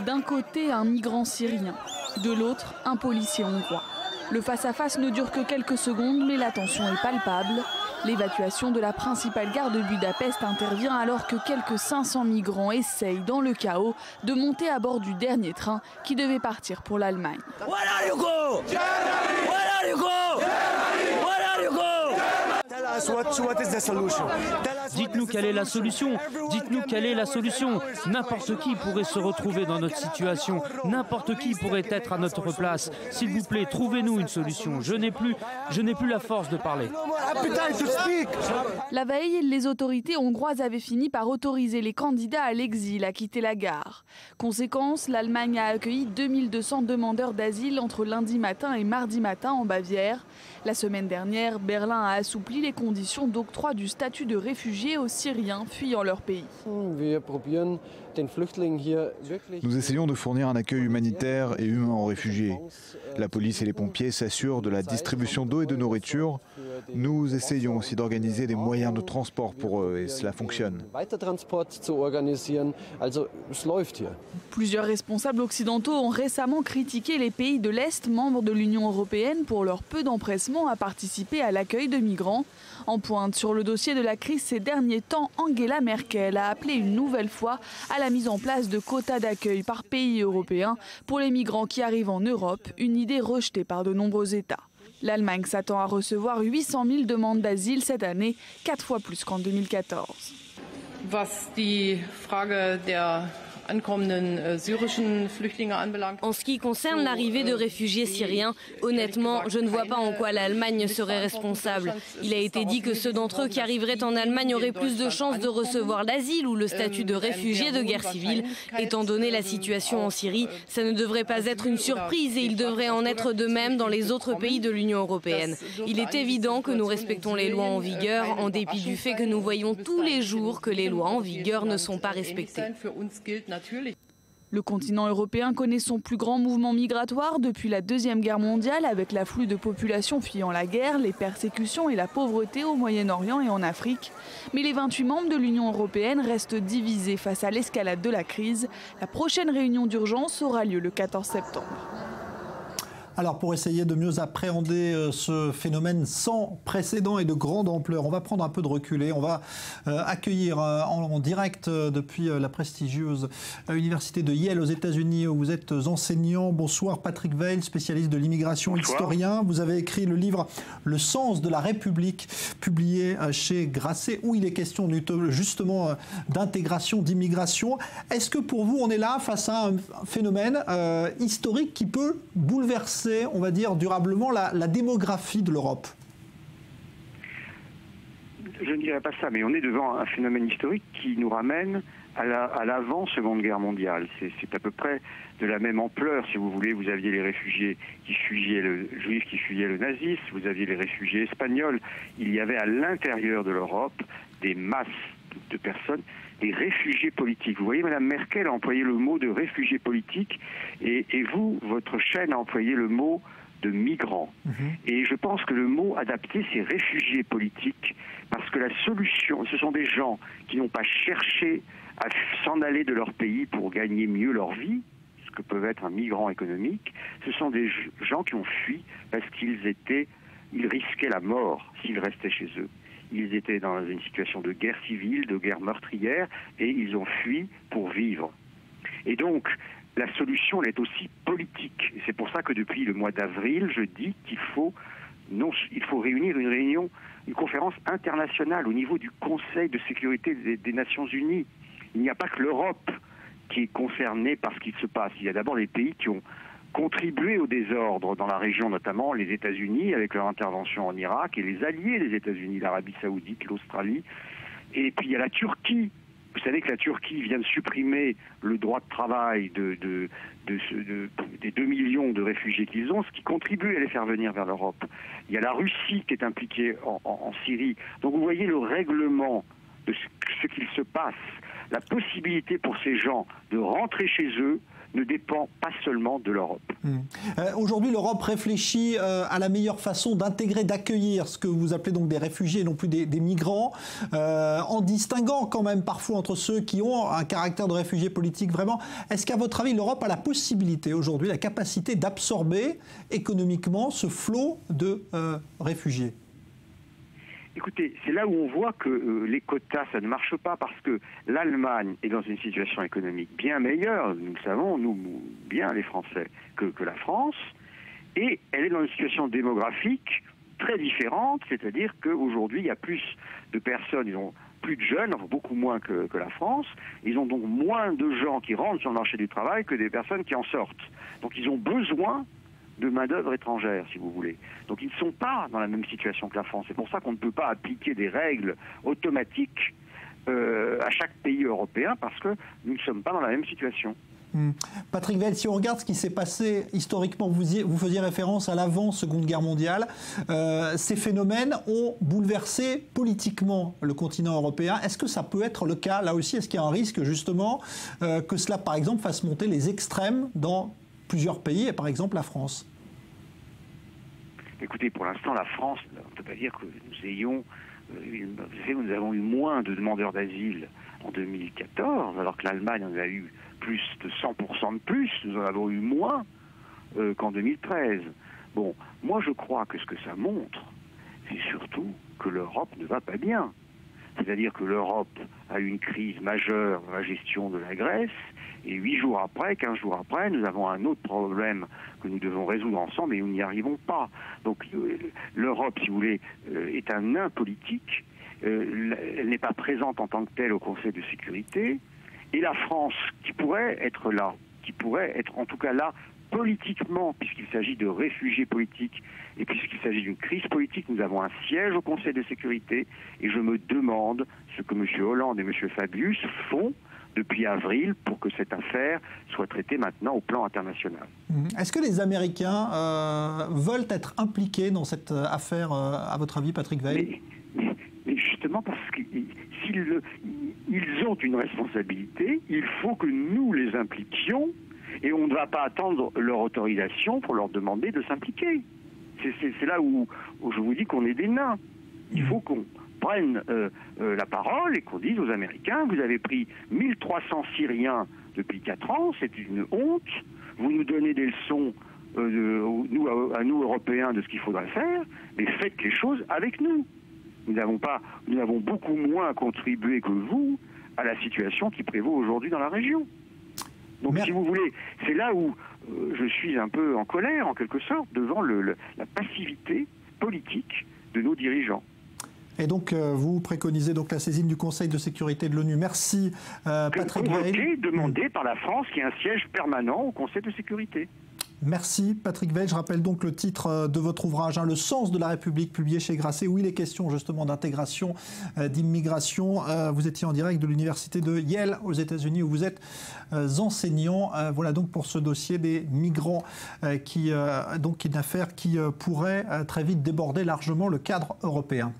D'un côté, un migrant syrien, de l'autre, un policier hongrois. Le face-à-face ne dure que quelques secondes, mais la tension est palpable. L'évacuation de la principale gare de Budapest intervient alors que quelques 500 migrants essayent, dans le chaos, de monter à bord du dernier train qui devait partir pour l'Allemagne. Dites-nous quelle est la solution. Dites-nous quelle est la solution. N'importe qui pourrait se retrouver dans notre situation. N'importe qui pourrait être à notre place. S'il vous plaît, trouvez-nous une solution. Je n'ai plus la force de parler. La veille, les autorités hongroises avaient fini par autoriser les candidats à l'exil à quitter la gare. Conséquence, l'Allemagne a accueilli 2200 demandeurs d'asile entre lundi matin et mardi matin en Bavière. La semaine dernière, Berlin a assoupli les conditions d'octroi du statut de réfugié aux Syriens fuyant leur pays. Nous essayons de fournir un accueil humanitaire et humain aux réfugiés. La police et les pompiers s'assurent de la distribution d'eau et de nourriture. Nous essayons aussi d'organiser des moyens de transport pour eux et cela fonctionne. Plusieurs responsables occidentaux ont récemment critiqué les pays de l'Est, membres de l'Union européenne, pour leur peu d'empressement à participer à l'accueil de migrants. En pointe sur le dossier de la crise ces derniers temps, Angela Merkel a appelé une nouvelle fois à la mise en place de quotas d'accueil par pays européen pour les migrants qui arrivent en Europe, une idée rejetée par de nombreux États. L'Allemagne s'attend à recevoir 800 000 demandes d'asile cette année, 4 fois plus qu'en 2014. En ce qui concerne l'arrivée de réfugiés syriens, honnêtement, je ne vois pas en quoi l'Allemagne serait responsable. Il a été dit que ceux d'entre eux qui arriveraient en Allemagne auraient plus de chances de recevoir l'asile ou le statut de réfugié de guerre civile. Étant donné la situation en Syrie, ça ne devrait pas être une surprise et il devrait en être de même dans les autres pays de l'Union européenne. Il est évident que nous respectons les lois en vigueur, en dépit du fait que nous voyons tous les jours que les lois en vigueur ne sont pas respectées. Le continent européen connaît son plus grand mouvement migratoire depuis la Deuxième Guerre mondiale, avec l'afflux de populations fuyant la guerre, les persécutions et la pauvreté au Moyen-Orient et en Afrique. Mais les 28 membres de l'Union européenne restent divisés face à l'escalade de la crise. La prochaine réunion d'urgence aura lieu le 14 septembre. Alors pour essayer de mieux appréhender ce phénomène sans précédent et de grande ampleur, on va prendre un peu de recul et on va accueillir en direct depuis la prestigieuse université de Yale aux États-Unis où vous êtes enseignant. Bonsoir Patrick Veil, spécialiste de l'immigration, historien. Vous avez écrit le livre Le sens de la République, publié chez Grasset, où il est question justement d'intégration, d'immigration. Est-ce que pour vous on est là face à un phénomène historique qui peut bouleverser, on va dire, durablement la démographie de l'Europe? Je ne dirais pas ça, mais on est devant un phénomène historique qui nous ramène à l'avant-Seconde Guerre mondiale. C'est à peu près de la même ampleur, si vous voulez. Vous aviez les réfugiés qui fuyaient juifs qui fuyaient le nazisme, vous aviez les réfugiés espagnols. Il y avait à l'intérieur de l'Europe des masses de personnes, des réfugiés politiques. Vous voyez, Mme Merkel a employé le mot de réfugiés politiques et vous, votre chaîne a employé le mot de migrants. Et je pense que le mot adapté, c'est réfugiés politiques, parce que la solution, ce sont des gens qui n'ont pas cherché à s'en aller de leur pays pour gagner mieux leur vie, ce que peuvent être un migrant économique. Ce sont des gens qui ont fui parce qu'ils risquaient la mort s'ils restaient chez eux. Ils étaient dans une situation de guerre civile, de guerre meurtrière, et ils ont fui pour vivre. Et donc, la solution, elle est aussi politique. Et c'est pour ça que depuis le mois d'avril, je dis qu'il faut réunir une conférence internationale au niveau du Conseil de sécurité des Nations Unies. Il n'y a pas que l'Europe qui est concernée par ce qui se passe. Il y a d'abord les pays qui ont contribué au désordre dans la région, notamment les États-Unis avec leur intervention en Irak et les alliés des États-Unis, l'Arabie Saoudite, l'Australie. Et puis il y a la Turquie. Vous savez que la Turquie vient de supprimer le droit de travail des 2 millions de réfugiés qu'ils ont, ce qui contribue à les faire venir vers l'Europe. Il y a la Russie qui est impliquée en Syrie. Donc vous voyez le règlement de ce qu'il se passe, la possibilité pour ces gens de rentrer chez eux, ne dépend pas seulement de l'Europe. Aujourd'hui, l'Europe réfléchit à la meilleure façon d'intégrer, d'accueillir ce que vous appelez donc des réfugiés et non plus des migrants, en distinguant quand même parfois entre ceux qui ont un caractère de réfugiés politiques vraiment. Est-ce qu'à votre avis, l'Europe a la possibilité aujourd'hui, la capacité d'absorber économiquement ce flot de réfugiés ? Écoutez, c'est là où on voit que les quotas, ça ne marche pas parce que l'Allemagne est dans une situation économique bien meilleure, nous le savons, nous bien les Français, que la France, et elle est dans une situation démographique très différente, c'est-à-dire qu'aujourd'hui, il y a plus de personnes, ils ont plus de jeunes, enfin beaucoup moins que la France, ils ont donc moins de gens qui rentrent sur le marché du travail que des personnes qui en sortent. Donc ils ont besoin de main-d'œuvre étrangère, si vous voulez. Donc ils ne sont pas dans la même situation que la France. C'est pour ça qu'on ne peut pas appliquer des règles automatiques à chaque pays européen, parce que nous ne sommes pas dans la même situation. Patrick Weil, si on regarde ce qui s'est passé historiquement, vous faisiez référence à l'avant-Seconde Guerre mondiale, ces phénomènes ont bouleversé politiquement le continent européen. Est-ce que ça peut être le cas, là aussi? Est-ce qu'il y a un risque, justement, que cela, par exemple, fasse monter les extrêmes dans plusieurs pays, et par exemple la France? Écoutez, pour l'instant, la France, on ne peut pas dire que nous avons eu moins de demandeurs d'asile en 2014, alors que l'Allemagne en a eu plus de 100% de plus, nous en avons eu moins qu'en 2013. Bon, moi je crois que ce que ça montre, c'est surtout que l'Europe ne va pas bien. C'est-à-dire que l'Europe a eu une crise majeure dans la gestion de la Grèce, et 8 jours après, 15 jours après, nous avons un autre problème que nous devons résoudre ensemble et nous n'y arrivons pas. Donc l'Europe, si vous voulez, est un nain politique. Elle n'est pas présente en tant que telle au Conseil de sécurité. Et la France, qui pourrait être là, qui pourrait être en tout cas là politiquement, puisqu'il s'agit de réfugiés politiques et puisqu'il s'agit d'une crise politique, nous avons un siège au Conseil de sécurité et je me demande ce que M. Hollande et M. Fabius font depuis avril pour que cette affaire soit traitée maintenant au plan international. Est-ce que les Américains veulent être impliqués dans cette affaire, à votre avis, Patrick Weil? Mais justement parce qu'ils ont une responsabilité, il faut que nous les impliquions et on ne va pas attendre leur autorisation pour leur demander de s'impliquer. C'est là où je vous dis qu'on est des nains. Il faut qu'on prenne la parole et qu'on dise aux Américains, vous avez pris 1300 Syriens depuis 4 ans, c'est une honte, vous nous donnez des leçons à nous Européens de ce qu'il faudrait faire, mais faites les choses avec nous. Nous avons beaucoup moins contribué que vous à la situation qui prévaut aujourd'hui dans la région. Donc si vous voulez, c'est là où je suis un peu en colère, en quelque sorte, devant la passivité politique de nos dirigeants. Et donc, vous préconisez donc la saisine du Conseil de sécurité de l'ONU. Merci, Patrick Weil. Demandé par la France, qui a un siège permanent au Conseil de sécurité. Merci, Patrick Weil. Je rappelle donc le titre de votre ouvrage, Le sens de la République, publié chez Grasset, où il est question justement d'intégration, d'immigration. Vous étiez en direct de l'université de Yale aux États-Unis, où vous êtes enseignant. Voilà donc pour ce dossier des migrants, donc une affaire qui pourrait très vite déborder largement le cadre européen.